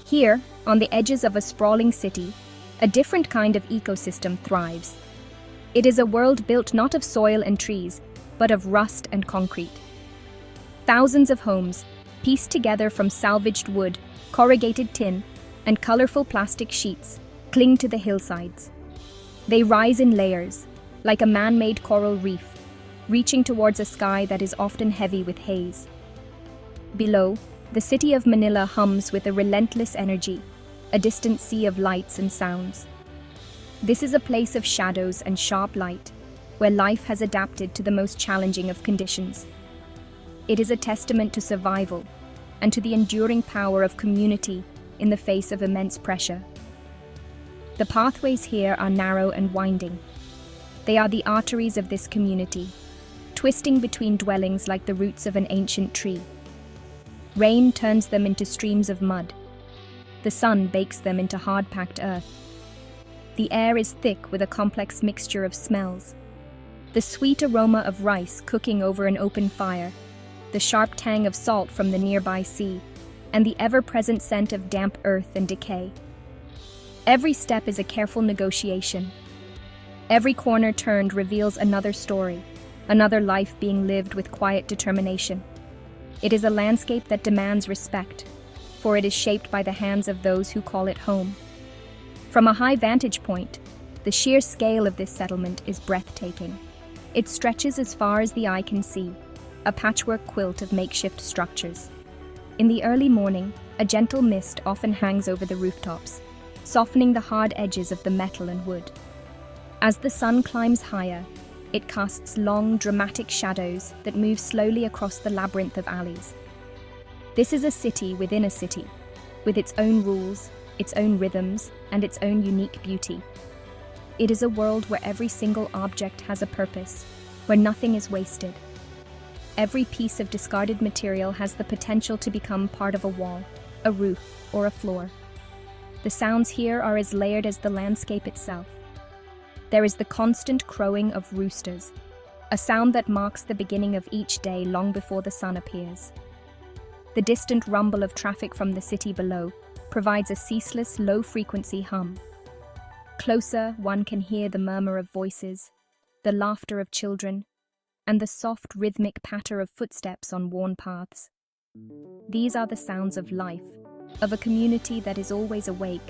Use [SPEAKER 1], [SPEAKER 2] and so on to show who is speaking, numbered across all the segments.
[SPEAKER 1] Here, on the edges of a sprawling city, a different kind of ecosystem thrives. It is a world built not of soil and trees, but of rust and concrete. Thousands of homes, pieced together from salvaged wood, corrugated tin, and colorful plastic sheets, cling to the hillsides. They rise in layers, like a man-made coral reef, reaching towards a sky that is often heavy with haze. Below, the city of Manila hums with a relentless energy, a distant sea of lights and sounds. This is a place of shadows and sharp light, where life has adapted to the most challenging of conditions. It is a testament to survival and to the enduring power of community in the face of immense pressure. The pathways here are narrow and winding. They are the arteries of this community, twisting between dwellings like the roots of an ancient tree. Rain turns them into streams of mud. The sun bakes them into hard-packed earth. The air is thick with a complex mixture of smells. The sweet aroma of rice cooking over an open fire, the sharp tang of salt from the nearby sea, and the ever-present scent of damp earth and decay. Every step is a careful negotiation. Every corner turned reveals another story, another life being lived with quiet determination. It is a landscape that demands respect, for it is shaped by the hands of those who call it home. From a high vantage point, the sheer scale of this settlement is breathtaking. It stretches as far as the eye can see, a patchwork quilt of makeshift structures. In the early morning, a gentle mist often hangs over the rooftops, softening the hard edges of the metal and wood. As the sun climbs higher, it casts long, dramatic shadows that move slowly across the labyrinth of alleys. This is a city within a city, with its own rules, its own rhythms, and its own unique beauty. It is a world where every single object has a purpose, where nothing is wasted. Every piece of discarded material has the potential to become part of a wall, a roof, or a floor. The sounds here are as layered as the landscape itself. There is the constant crowing of roosters, a sound that marks the beginning of each day long before the sun appears. The distant rumble of traffic from the city below provides a ceaseless, low-frequency hum. Closer, one can hear the murmur of voices, the laughter of children, and the soft, rhythmic patter of footsteps on worn paths. These are the sounds of life, of a community that is always awake,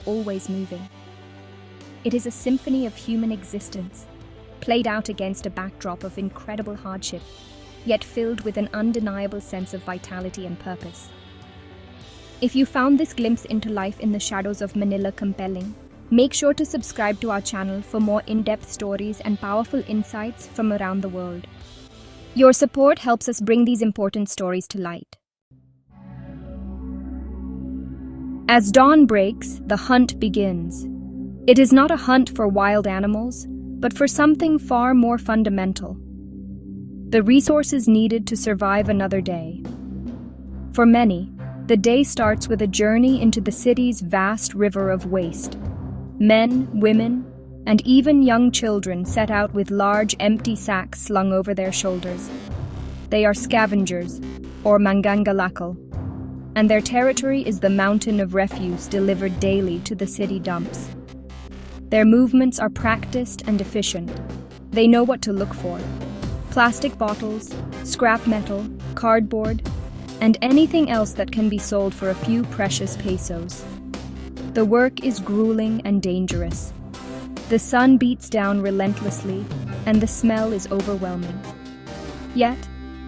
[SPEAKER 1] always moving. It is a symphony of human existence, played out against a backdrop of incredible hardship, yet filled with an undeniable sense of vitality and purpose. If you found this glimpse into life in the shadows of Manila compelling, make sure to subscribe to our channel for more in-depth stories and powerful insights from around the world. Your support helps us bring these important stories to light. As dawn breaks, the hunt begins. It is not a hunt for wild animals, but for something far more fundamental: the resources needed to survive another day. For many, the day starts with a journey into the city's vast river of waste. Men, women, and even young children set out with large empty sacks slung over their shoulders. They are scavengers, or mangangalakal, and their territory is the mountain of refuse delivered daily to the city dumps. Their movements are practiced and efficient. They know what to look for: plastic bottles, scrap metal, cardboard, and anything else that can be sold for a few precious pesos. The work is grueling and dangerous. The sun beats down relentlessly, and the smell is overwhelming. Yet,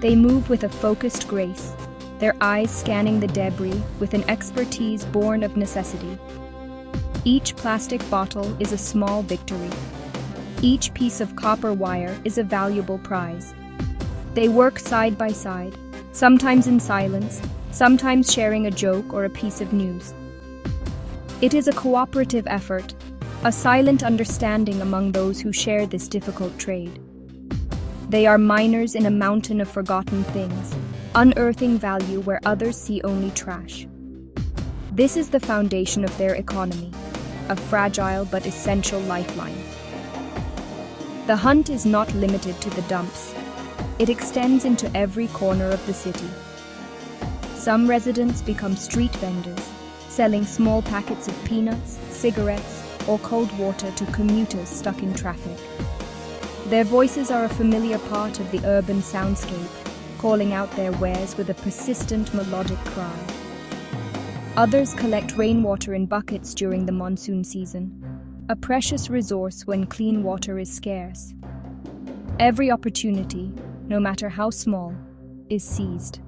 [SPEAKER 1] they move with a focused grace, their eyes scanning the debris with an expertise born of necessity. Each plastic bottle is a small victory. Each piece of copper wire is a valuable prize. They work side by side, sometimes in silence, sometimes sharing a joke or a piece of news. It is a cooperative effort, a silent understanding among those who share this difficult trade. They are miners in a mountain of forgotten things, unearthing value where others see only trash. This is the foundation of their economy, a fragile but essential lifeline. The hunt is not limited to the dumps. It extends into every corner of the city. Some residents become street vendors, selling small packets of peanuts, cigarettes, or cold water to commuters stuck in traffic. Their voices are a familiar part of the urban soundscape, calling out their wares with a persistent melodic cry. Others collect rainwater in buckets during the monsoon season, a precious resource when clean water is scarce. Every opportunity, no matter how small, is seized.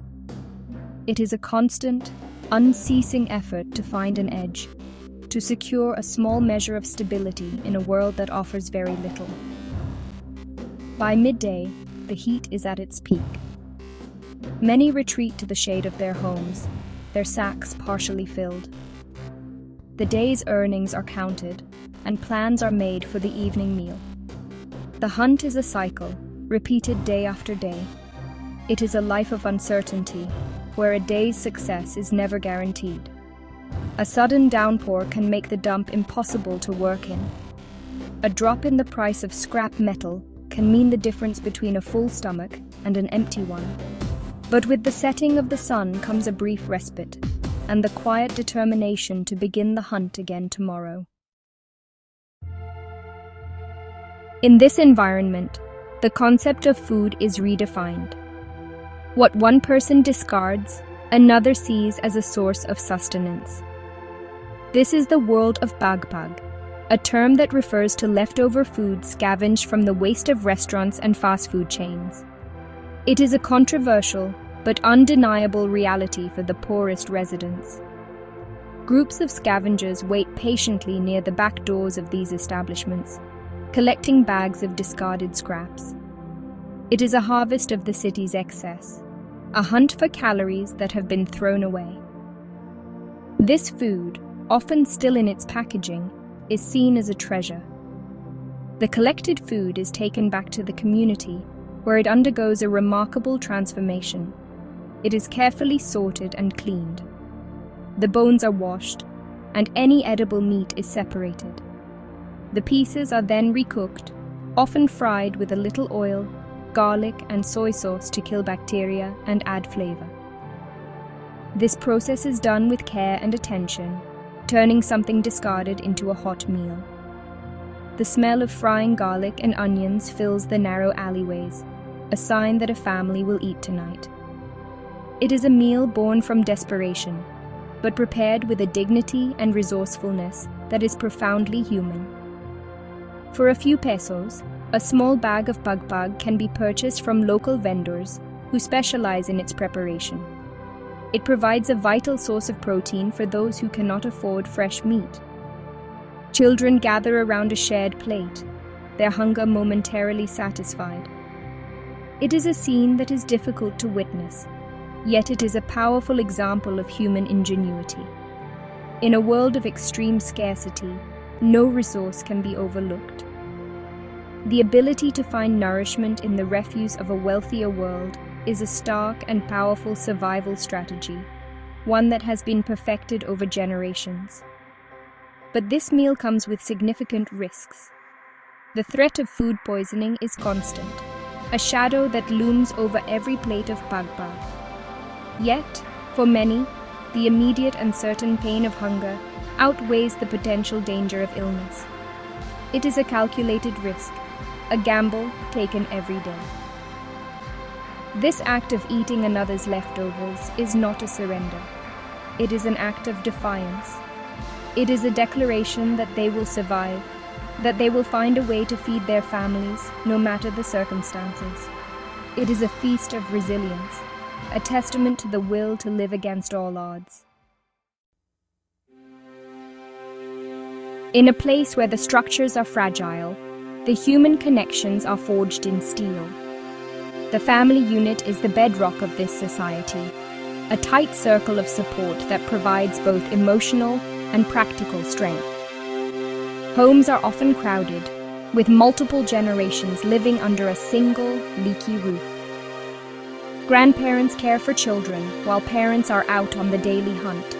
[SPEAKER 1] It is a constant, unceasing effort to find an edge, to secure a small measure of stability in a world that offers very little. By midday, the heat is at its peak. Many retreat to the shade of their homes, their sacks partially filled. The day's earnings are counted, and plans are made for the evening meal. The hunt is a cycle, repeated day after day. It is a life of uncertainty, where a day's success is never guaranteed. A sudden downpour can make the dump impossible to work in. A drop in the price of scrap metal can mean the difference between a full stomach and an empty one. But with the setting of the sun comes a brief respite, and the quiet determination to begin the hunt again tomorrow. In this environment, the concept of food is redefined. What one person discards, another sees as a source of sustenance. This is the world of bagpag, a term that refers to leftover food scavenged from the waste of restaurants and fast food chains. It is a controversial but undeniable reality for the poorest residents. Groups of scavengers wait patiently near the back doors of these establishments, collecting bags of discarded scraps. It is a harvest of the city's excess, a hunt for calories that have been thrown away. This food, often still in its packaging, is seen as a treasure. The collected food is taken back to the community, where it undergoes a remarkable transformation. It is carefully sorted and cleaned. The bones are washed, and any edible meat is separated. The pieces are then recooked, often fried with a little oil, garlic, and soy sauce to kill bacteria and add flavor. This process is done with care and attention, turning something discarded into a hot meal. The smell of frying garlic and onions fills the narrow alleyways, a sign that a family will eat tonight. It is a meal born from desperation, but prepared with a dignity and resourcefulness that is profoundly human. For a few pesos, a small bag of bagpag can be purchased from local vendors who specialize in its preparation. It provides a vital source of protein for those who cannot afford fresh meat. Children gather around a shared plate, their hunger momentarily satisfied. It is a scene that is difficult to witness, yet it is a powerful example of human ingenuity. In a world of extreme scarcity, no resource can be overlooked. The ability to find nourishment in the refuse of a wealthier world is a stark and powerful survival strategy, one that has been perfected over generations. But this meal comes with significant risks. The threat of food poisoning is constant, a shadow that looms over every plate of bagpag. Yet, for many, the immediate and certain pain of hunger outweighs the potential danger of illness. It is a calculated risk, a gamble taken every day. This act of eating another's leftovers is not a surrender. It is an act of defiance. It is a declaration that they will survive, that they will find a way to feed their families, no matter the circumstances. It is a feast of resilience, a testament to the will to live against all odds. In a place where the structures are fragile, the human connections are forged in steel. The family unit is the bedrock of this society, a tight circle of support that provides both emotional and practical strength. Homes are often crowded, with multiple generations living under a single, leaky roof. Grandparents care for children while parents are out on the daily hunt.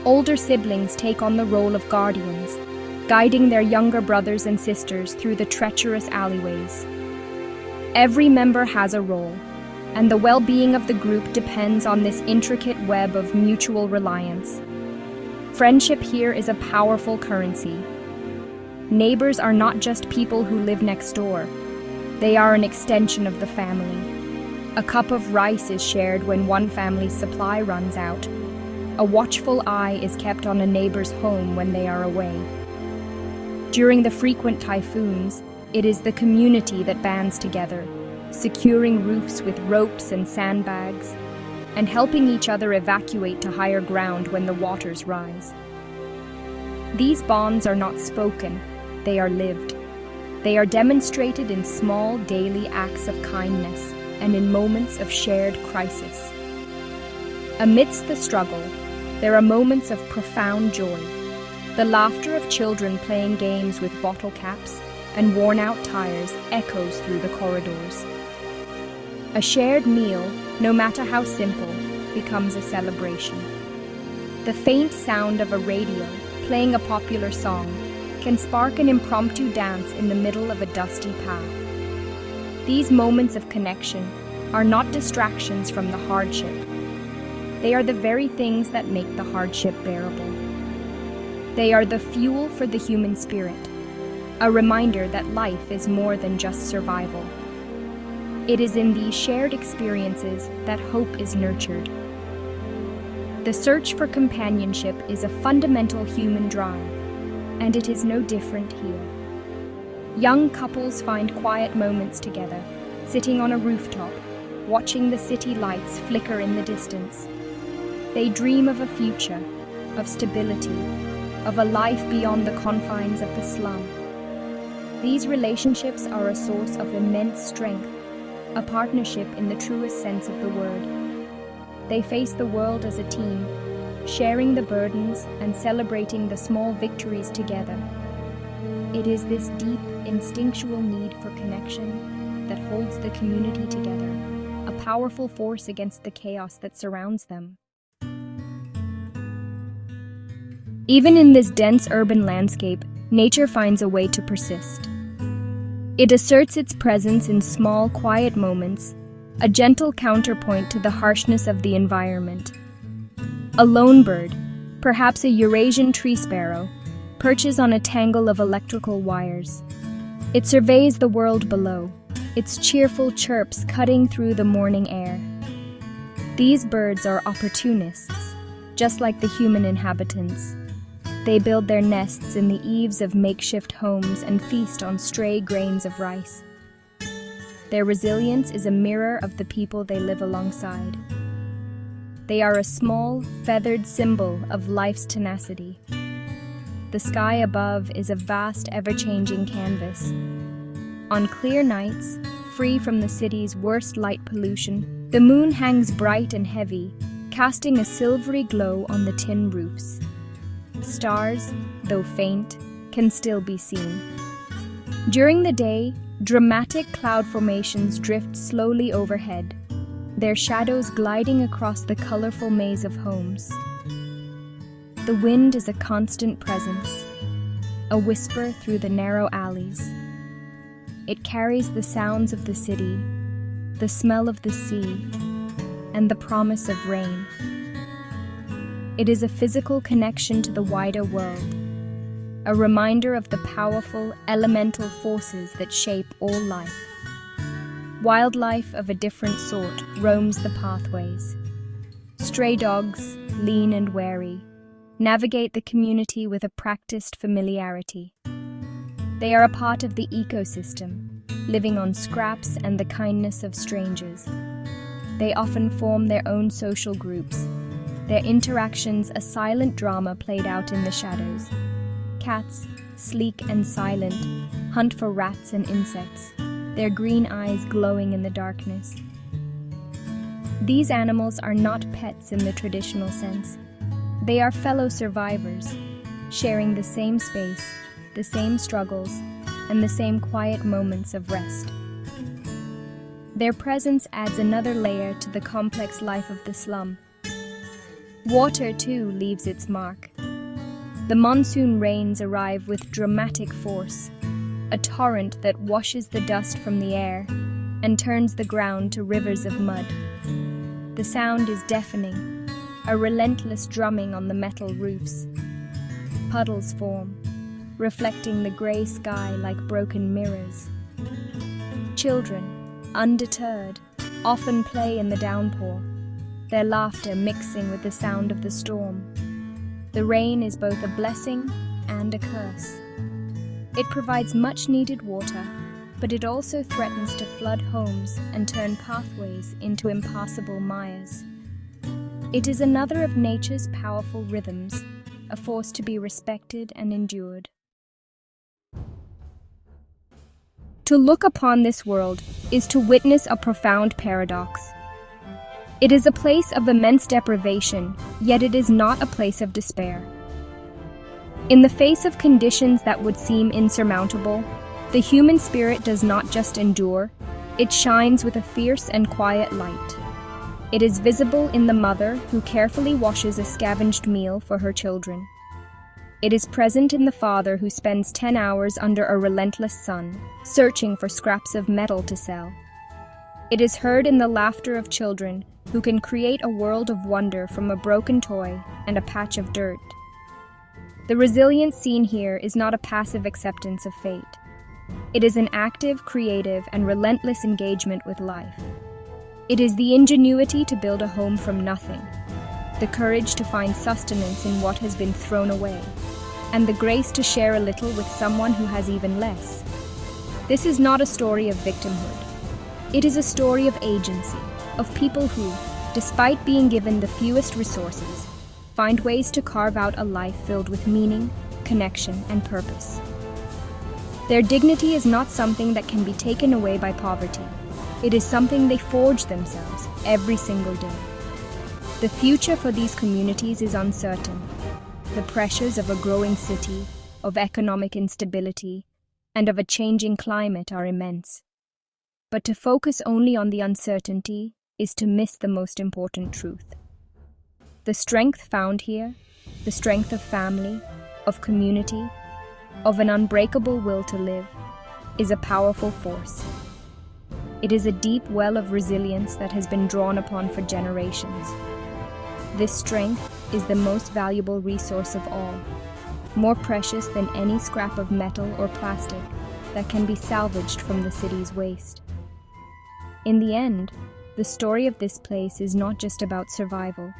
[SPEAKER 1] Older siblings take on the role of guardians, guiding their younger brothers and sisters through the treacherous alleyways. Every member has a role, and the well-being of the group depends on this intricate web of mutual reliance. Friendship here is a powerful currency. Neighbors are not just people who live next door. They are an extension of the family. A cup of rice is shared when one family's supply runs out. A watchful eye is kept on a neighbor's home when they are away. During the frequent typhoons, it is the community that bands together, securing roofs with ropes and sandbags, and helping each other evacuate to higher ground when the waters rise. These bonds are not spoken, they are lived. They are demonstrated in small daily acts of kindness and in moments of shared crisis. Amidst the struggle, there are moments of profound joy. The laughter of children playing games with bottle caps and worn-out tires echoes through the corridors. A shared meal, no matter how simple, becomes a celebration. The faint sound of a radio playing a popular song can spark an impromptu dance in the middle of a dusty path. These moments of connection are not distractions from the hardship. They are the very things that make the hardship bearable. They are the fuel for the human spirit, a reminder that life is more than just survival. It is in these shared experiences that hope is nurtured. The search for companionship is a fundamental human drive, and it is no different here. Young couples find quiet moments together, sitting on a rooftop, watching the city lights flicker in the distance. They dream of a future, of stability, of a life beyond the confines of the slum. These relationships are a source of immense strength, a partnership in the truest sense of the word. They face the world as a team, sharing the burdens and celebrating the small victories together. It is this deep, instinctual need for connection that holds the community together, a powerful force against the chaos that surrounds them. Even in this dense urban landscape, nature finds a way to persist. It asserts its presence in small, quiet moments, a gentle counterpoint to the harshness of the environment. A lone bird, perhaps a Eurasian tree sparrow, perches on a tangle of electrical wires. It surveys the world below, its cheerful chirps cutting through the morning air. These birds are opportunists, just like the human inhabitants. They build their nests in the eaves of makeshift homes and feast on stray grains of rice. Their resilience is a mirror of the people they live alongside. They are a small, feathered symbol of life's tenacity. The sky above is a vast, ever-changing canvas. On clear nights, free from the city's worst light pollution, the moon hangs bright and heavy, casting a silvery glow on the tin roofs. Stars, though faint, can still be seen. During the day, dramatic cloud formations drift slowly overhead, their shadows gliding across the colorful maze of homes. The wind is a constant presence, a whisper through the narrow alleys. It carries the sounds of the city, the smell of the sea, and the promise of rain. It is a physical connection to the wider world, a reminder of the powerful, elemental forces that shape all life. Wildlife of a different sort roams the pathways. Stray dogs, lean and wary, navigate the community with a practiced familiarity. They are a part of the ecosystem, living on scraps and the kindness of strangers. They often form their own social groups, their interactions a silent drama played out in the shadows. Cats, sleek and silent, hunt for rats and insects, their green eyes glowing in the darkness. These animals are not pets in the traditional sense. They are fellow survivors, sharing the same space, the same struggles, and the same quiet moments of rest. Their presence adds another layer to the complex life of the slum. Water, too, leaves its mark. The monsoon rains arrive with dramatic force, a torrent that washes the dust from the air, and turns the ground to rivers of mud. The sound is deafening, a relentless drumming on the metal roofs. Puddles form, reflecting the grey sky like broken mirrors. Children, undeterred, often play in the downpour, their laughter mixing with the sound of the storm. The rain is both a blessing and a curse. It provides much-needed water, but it also threatens to flood homes and turn pathways into impassable mires. It is another of nature's powerful rhythms, a force to be respected and endured. To look upon this world is to witness a profound paradox. It is a place of immense deprivation, yet it is not a place of despair. In the face of conditions that would seem insurmountable, the human spirit does not just endure, it shines with a fierce and quiet light. It is visible in the mother who carefully washes a scavenged meal for her children. It is present in the father who spends 10 hours under a relentless sun, searching for scraps of metal to sell. It is heard in the laughter of children who can create a world of wonder from a broken toy and a patch of dirt. The resilience seen here is not a passive acceptance of fate. It is an active, creative, and relentless engagement with life. It is the ingenuity to build a home from nothing, the courage to find sustenance in what has been thrown away, and the grace to share a little with someone who has even less. This is not a story of victimhood. It is a story of agency, of people who, despite being given the fewest resources, find ways to carve out a life filled with meaning, connection, and purpose. Their dignity is not something that can be taken away by poverty. It is something they forge themselves every single day. The future for these communities is uncertain. The pressures of a growing city, of economic instability, and of a changing climate are immense. But to focus only on the uncertainty is to miss the most important truth. The strength found here, the strength of family, of community, of an unbreakable will to live, is a powerful force. It is a deep well of resilience that has been drawn upon for generations. This strength is the most valuable resource of all, more precious than any scrap of metal or plastic that can be salvaged from the city's waste. In the end, the story of this place is not just about survival.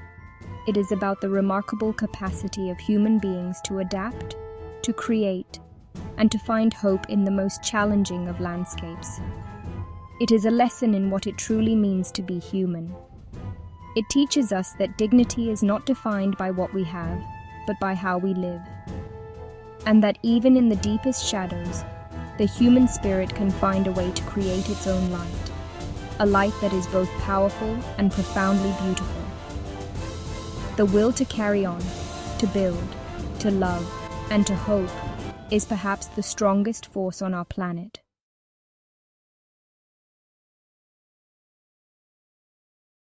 [SPEAKER 1] It is about the remarkable capacity of human beings to adapt, to create, and to find hope in the most challenging of landscapes. It is a lesson in what it truly means to be human. It teaches us that dignity is not defined by what we have, but by how we live. And that even in the deepest shadows, the human spirit can find a way to create its own light, a light that is both powerful and profoundly beautiful. The will to carry on, to build, to love, and to hope is perhaps the strongest force on our planet.